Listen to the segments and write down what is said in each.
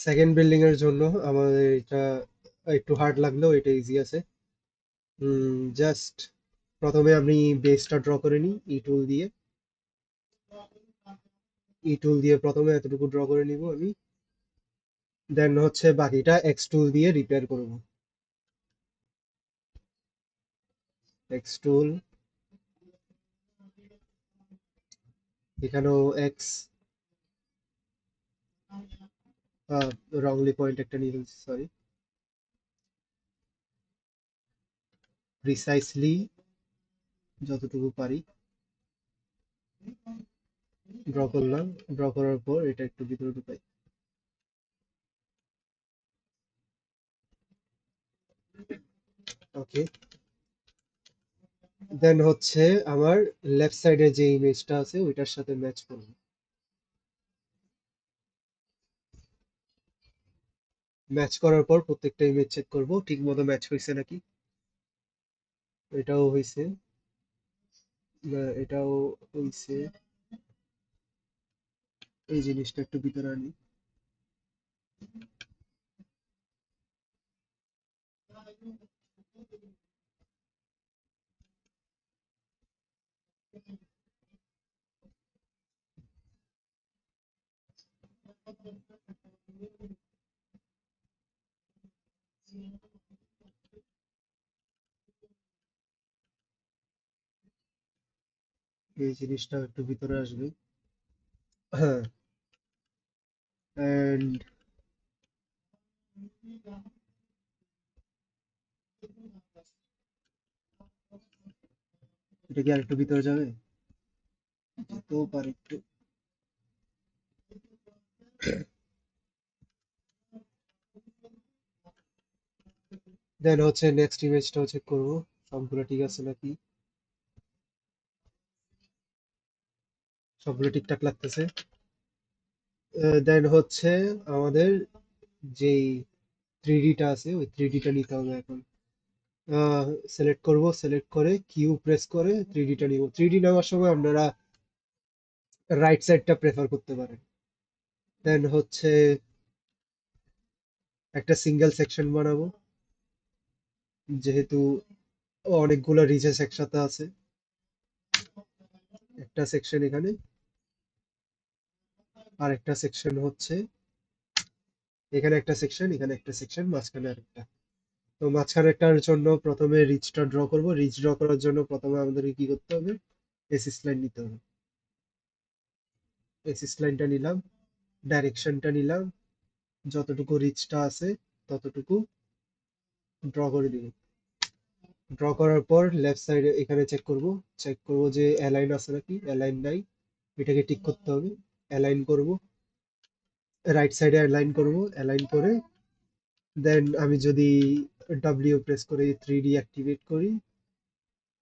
Second building এর জন্য আমাদের এটা একটু হার্ড লাগলেও এটা ইজি আছে। জাস্ট প্রথমে আমি বেসটা ড্র করে নিই ই টুল দিয়ে প্রথমে এতটুকু ড্র করে নিব আমি। দেন হচ্ছে বাকিটা এক্স টুল দিয়ে রিপেয়ার করব। এক্স টুল, এখানেও এক্স, রংলি পয়েন্ট একটা নিয়ে ফেলছি, সরি। প্রিসাইসলি যতটুকু পারি ড্র করলাম। ড্র করার পর এটা একটু ভিতরে ঢুকাই। ওকে, দেন হচ্ছে আমার লেফট সাইডে যে ইমেজটা আছে ওইটার সাথে ম্যাচ করব। ম্যাচ করার পর প্রত্যেকটা ইমেজ চেক করব ঠিক মতো ম্যাচ হয়েছে নাকি। এটাও হয়েছে, এটাও হয়েছে। এই জিনিসটা একটু ভিতরে আনি। এই জিনিসটা একটু ভিতরে আসবে। হ্যাঁ, এন্ড এটা কি আরেকটু ভিতরে যাবে? যেতেও পারে একটু। দেন হচ্ছে নেক্সট ইমেজটাও চেক করব সবগুলো ঠিক আছে নাকি। সবগুলো ঠিকঠাক লাগতেছে। দেন হচ্ছে আমাদের যেই থ্রি ডিটা আছে ওই থ্রি ডিটা নিতে হবে এখন। সিলেক্ট করব, সিলেক্ট করে কিউ প্রেস করে থ্রি ডিটা নিব। থ্রি ডি নেওয়ার সময় আপনারা রাইট সাইডটা প্রেফার করতে পারেন। দেন হচ্ছে একটা সিঙ্গেল সেকশন বানাবো, যেহেতু অনেকগুলো রিজেস একসাথে আছে। একটা সেকশন এখানে, আর একটা সেকশন হচ্ছে এখানে একটা সেকশন, এখানে একটা সেকশন, মাঝখানে আরেকটা। তো মাঝখানেরটার জন্য প্রথমে রিচটা ড্র করব। রিচ ড্র করার জন্য প্রথমে আমাদেরকে কি করতে হবে, এসিস লাইন নিতে হবে। এসিস লাইনটা নিলাম, ডাইরেকশনটা নিলাম, যতটুকু রিচটা আছে ততটুকু ড্র করে দিব। ড্র করার পর লেফট সাইডে এখানে চেক করব যে অ্যালাইন আছে নাকি। অ্যালাইন নাই, এটাকে টিক করতে হবে। অ্যালাইন করব, রাইট সাইডে অ্যালাইন করব। অ্যালাইন করে দেন আমি যদি ডাব্লিউ প্রেস করে থ্রি ডি অ্যাক্টিভেট করি,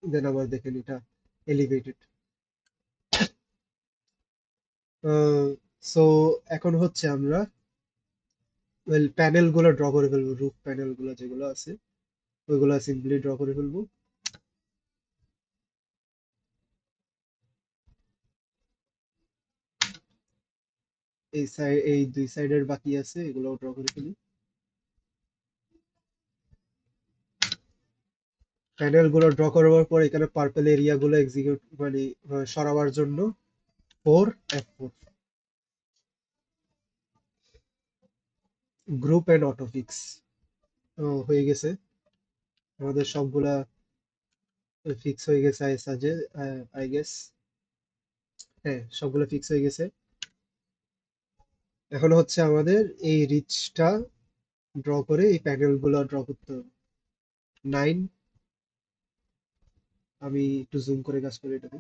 দেন আবার দেখেন এটা এলিভেটেড। সো এখন হচ্ছে আমরা প্যানেল গুলো ড্র করে ফেলবো। রুফ প্যানেল গুলো যেগুলো আছে ওইগুলো সিম্পলি ড্র করে ফেলবো। এই দুই সাইডের বাকি আছে, এগুলো ড্র করে ফেলি। প্যানেল গুলো ড্র করার পর এখানে পার্পল এরিয়া গুলো এক্সিকিউট মানে সরাবার জন্য F4 গ্রুপ এন্ড অটোফিক্স হয়ে গেছে। আমাদের সবগুলা ফিক্স হয়ে গেছে আই গেস। হ্যাঁ, সবগুলো ফিক্স হয়ে গেছে। এখন হচ্ছে আমাদের এই রিচটা ড্র করে এই প্যানেল গুলো ড্র করতে হবে। 9, আমি একটু জুম করে কাজ করি এটাকে।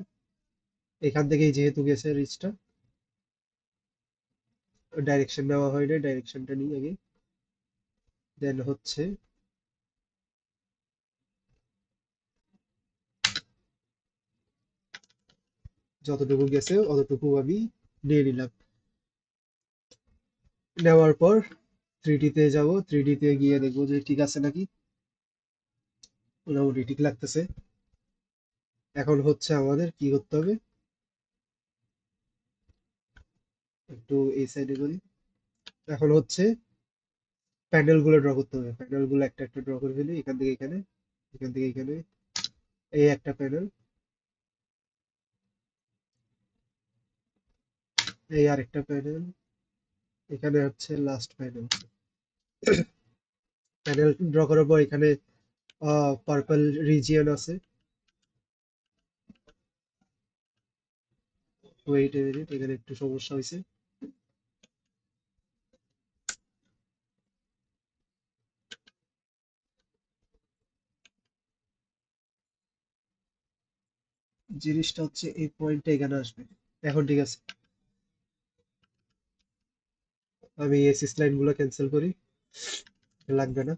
এখান থেকেই যেহেতু গেছে রিচটা, ডাইরেকশন নেওয়া হয়নি, ডাইরেকশনটা নিই আগে। দেন হচ্ছে যতটুকু গেছে অতটুকু আমি নিয়ে নিলাম। নেওয়ার পর থ্রি তে যাব। থ্রি তে গিয়ে দেখবো যে ঠিক আছে নাকি। মোটামুটি ঠিক লাগতেছে। এখন হচ্ছে আমাদের কি করতে হবে, একটু এই সাইডে করি। এখন হচ্ছে প্যানেল গুলো ড্র করতে হবে, প্যানেল গুলো একটা একটা ড্র করে ফেলি, এখান থেকে এখানে, এখান থেকে এখানে, এই একটা প্যানেল, এই আরেকটা প্যানেল, এখানে হচ্ছে লাস্ট প্যানেল। প্যানেল ড্র করার পর এখানে পার্পল রিজিয়ন আছে। ওয়েট এ মিনিট, এখানে একটু সমস্যা হয়েছে। জিনিসটা হচ্ছে এই পয়েন্টটা এখানে আসবে। এখন ঠিক আছে, আমি এসিস লাইন গুলো ক্যান্সেল করি, লাগবে না।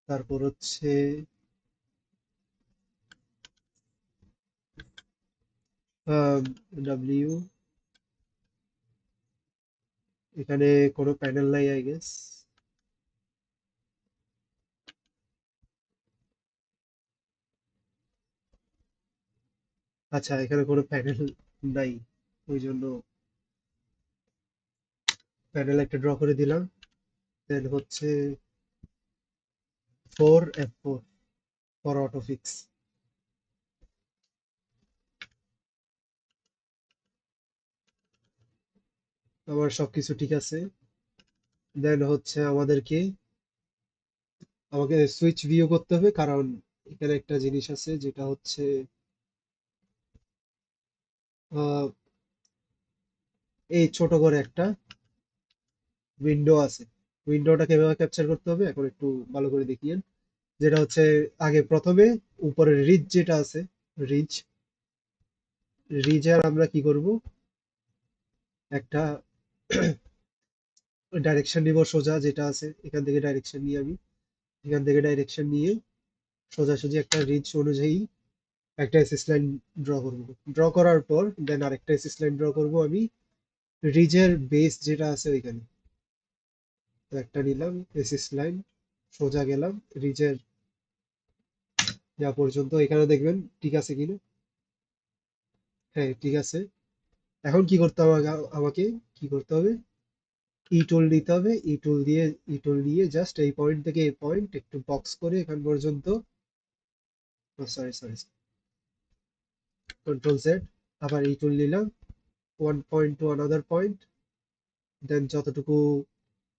তারপর হচ্ছে ডাব্লিউ, এখানে কোনো প্যানেল নাই আই গেস। আচ্ছা, এখানে কোনো প্যানেল নাই, ওই জন্য প্যানেল একটা ড্র করে দিলাম। দেন হচ্ছে 4F4 ফর অটোফিক্স। আমার সবকিছু ঠিক আছে। দেন হচ্ছে আমাকে সুইচ ভিউ করতে হবে, কারণ এখানে একটা জিনিস আছে যেটা হচ্ছে আহ, এই ছোট করে একটা উইন্ডো আছে। উইন্ডোটা কিভাবে ক্যাপচার করতে হবে এখন একটু ভালো করে দেখিয়েন। যেটা হচ্ছে আগে প্রথমে উপরের রিজ যেটা আছে, রিজ, রিজের আমরা কি করব, একটা ডাইরেকশন নিব সোজা, যেটা আছে এখান থেকে ডাইরেকশন নিয়ে আমি, এখান থেকে ডাইরেকশন নিয়ে সোজাসুজি একটা রিজ অনুযায়ী একটা এসএস লাইন ড্র করব। ড্র করার পর দেন আরেকটা এসএস লাইন ড্র করব আমি রিজের বেস যেটা আছে ওইখানে। তো একটা নিলাম এসএস লাইন, সোজা গেলাম রিজের যা পর্যন্ত, এখানে দেখবেন ঠিক আছে কিনা। হ্যাঁ ঠিক আছে। এখন কি করতে হবে, আমাকে কি করতে হবে, ই টুল নিতে হবে, ই টুল দিয়ে জাস্ট এই পয়েন্ট থেকে এই পয়েন্ট একটু বক্স করে এখান পর্যন্ত, সরি সরি, কন্ট্রোল জেড, আবার ই টুল নিলাম, one point two another point, then যতটুকু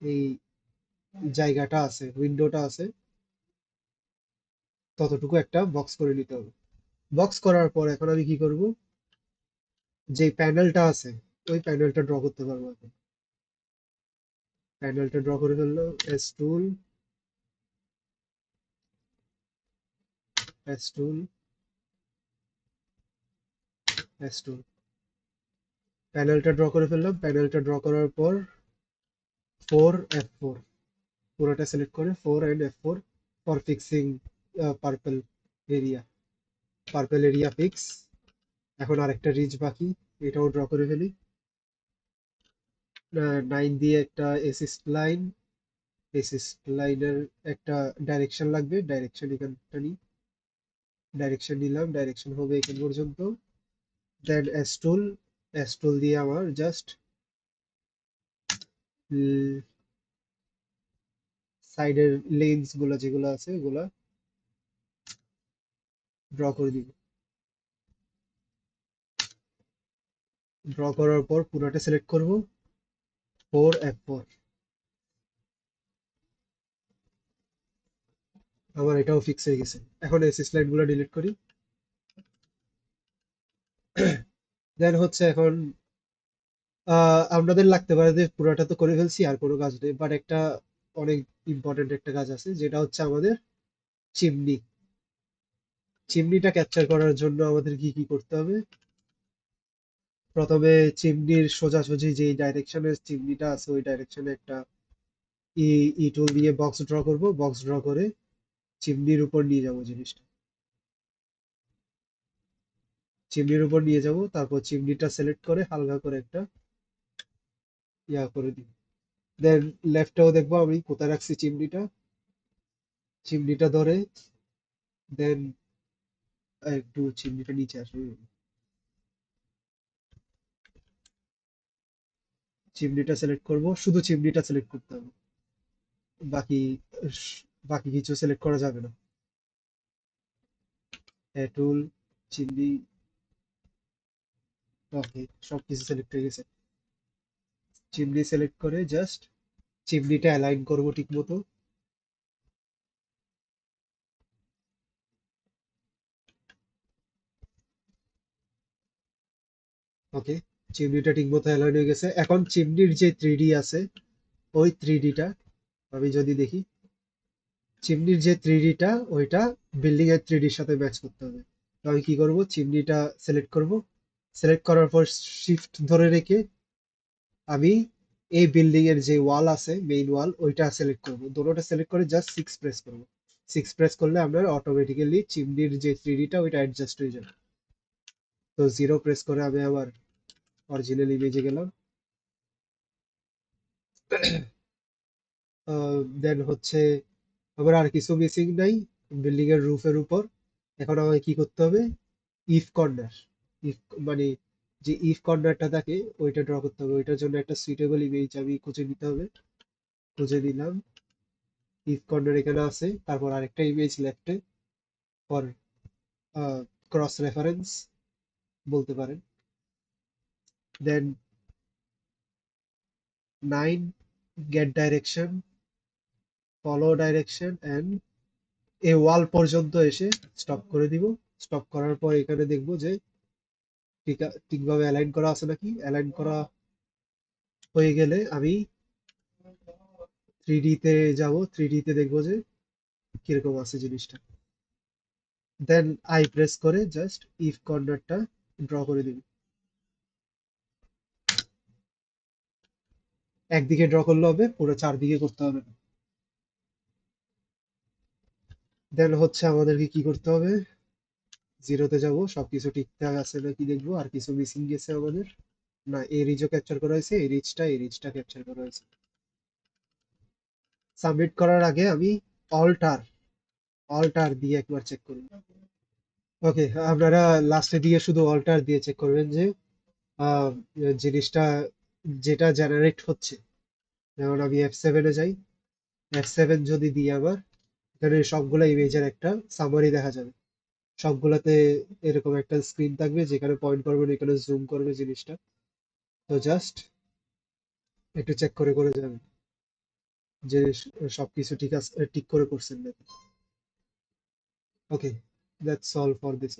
এই জায়গাটা আছে, উইন্ডোটা আছে, ততটুকু একটা বক্স করে নিতে হবে। বক্স করার পর এখন আমি কি করব, যে প্যানেলটা আছে ওই প্যানেলটা ড্র করতে পারবো এখন। প্যানেলটা ড্র করে ফেললো, এস টুল, এস টুল, প্যানেলটা ড্র করে ফেললাম। প্যানেলটা ড্র করার পর 4F4 পুরোটা সিলেক্ট করে 4 and F4 for fixing purple area, purple area fix. এখন আরেকটা রিজ বাকি, এটাও ড্র করে ফেলি। 9 দিয়ে একটা এসিস লাইন, এসিস লাইনের একটা ডাইরেকশন লাগবে, ডাইরেকশন এখানটা নিই, ডাইরেকশন নিলাম, ডাইরেকশন হবে এখান পর্যন্ত। দেন এস টুল দিয়ে আমার জাস্ট সাইডের লেন্স গুলো যেগুলো আছে ওগুলা ড্র করে দিব। ড্র করার পর পুরোটা সিলেক্ট করব, 4F4। আমার এটাও ফিক্স হয়ে গেছে। এখন এসি স্লাইড গুলো ডিলিট করি। দেন হচ্ছে এখন আপনাদের লাগতে পারে যে পুরোটা তো করে ফেলছি আর কোনো কাজ নেই, বাট একটা অনেক ইম্পর্টেন্ট একটা কাজ আছে, যেটা হচ্ছে আমাদের চিমনি। চিমনিটা ক্যাপচার করার জন্য আমাদের কি কি করতে হবে, প্রথমে চিমনির সোজাসুজি যে ডাইরেকশনের চিমনিটা আছে ওই ডাইরেকশনে একটা ই ই টুল দিয়ে বক্স ড্র করব, বক্স ড্র করে চিমনির উপর নিয়ে যাব জিনিসটা, চিমনির উপর নিয়ে যাব, তারপর চিমনিটা সিলেক্ট করে হালকা করে একটা ইয়া করে দিই। দেন লেফটেও দেখবো আমি কোথায় রাখছি চিমনিটা, চিমনিটা ধরে দেন একটু চিমনিটা নিচে আসবে, চিমনিটা সিলেক্ট করব, শুধু চিমনিটা সিলেক্ট করতে হবে, বাকি বাকি কিছু সিলেক্ট করা যাবে না। টুল, চিমনি, ওকে, সবকিছু সিলেক্ট হয়ে গেছে। চিমনি সিলেক্ট করে জাস্ট চিমনিটা অ্যালাইন করব ঠিক মতো। ওকে, চিমনিটা ঠিক মতো অ্যালাইন হয়ে গেছে। এখন চিমনির যে 3D আছে, ওই 3Dটা আমি যদি দেখি, চিমনির যে 3Dটা ওইটা বিল্ডিং এর 3Dর সাথে ম্যাচ করতে হবে। তো আমি কি করব, চিমনিটা সিলেক্ট করব, সিলেক্ট করার পর শিফট ধরে রেখে আমি এই বিল্ডিং এর যে ওয়াল আছে, মেইন ওয়াল, ওইটা সিলেক্ট করব, দুটোটা সিলেক্ট করে জাস্ট 6 প্রেস করব। 6 প্রেস করলে আপনার অটোমেটিক্যালি চিমনির যে 3Dটা ওইটা অ্যাডজাস্ট হয়ে যাবে। তো 0 প্রেস করে আমি আবার অরিজিনাল ইমেজে গেলাম। দেন হচ্ছে আবার আর কিছু মিসিং নাই বিল্ডিং এর রুফের উপর। এখন আমাকে কি করতে হবে, ইফ কর্নার, ইফ মানে যে ইফ কর্নারটা থাকে ওইটা ড্র করতে হবে। ওইটার জন্য একটা সুইটেবল ইমেজ আমি খুঁজে নিতে হবে। খুঁজে নিলাম, ইফ কর্নার এখানে আছে, তারপর আরেকটা ইমেজ লেফটে ফর ক্রস রেফারেন্স বলতে পারেন। Then 9 gate direction, follow direction and এই ওয়াল পর্যন্ত এসে স্টপ করে দিব। স্টপ করার পর এখানে দেখবো যে ঠিকভাবে অ্যালাইন করা আছে নাকি। অ্যালাইন করা হয়ে গেলে আমি 3D তে যাব, 3D তে দেখবো যে কিরকম আছে জিনিসটা। দেন আই প্রেস করে জাস্ট ইফ কর্নারটা ড্র করে দিব। একদিকে ড্র করলে হবে, পুরো চারদিকে করতে হবে না। দেন হচ্ছে আমাদেরকে কি করতে হবে, জিরোতে যাব, সবকিছু ঠিকঠাক আছে নাকি দেখবো, আর কিছু মিসিং গেছে আমাদের। না, এই রিজও ক্যাপচার করা হয়েছে, এই রিজটা ক্যাপচার করা হয়েছে। সাবমিট করার আগে আমি অল্টার অল্টার দিয়ে একবার চেক করব। ওকে, আপনারা লাস্টে দিয়ে শুধু অল্টার দিয়ে চেক করবেন যে আহ, জিনিসটা যেটা জেনারেট হচ্ছে। যেমন আমি F7 এ যাই, F7 যদি দিই আবার, এখানে সবগুলা ইমেজের একটা সামারি দেখা যাবে। সবগুলাতে এরকম একটা স্ক্রিন থাকবে, যেখানে পয়েন্ট করবেন এখানে জুম করবে জিনিসটা। তো জাস্ট একটু চেক করে করে যাবেন যে সবকিছু ঠিক আছে, ঠিক করে করছেন নাকি। ওকে, দ্যাটস অল ফর দিস।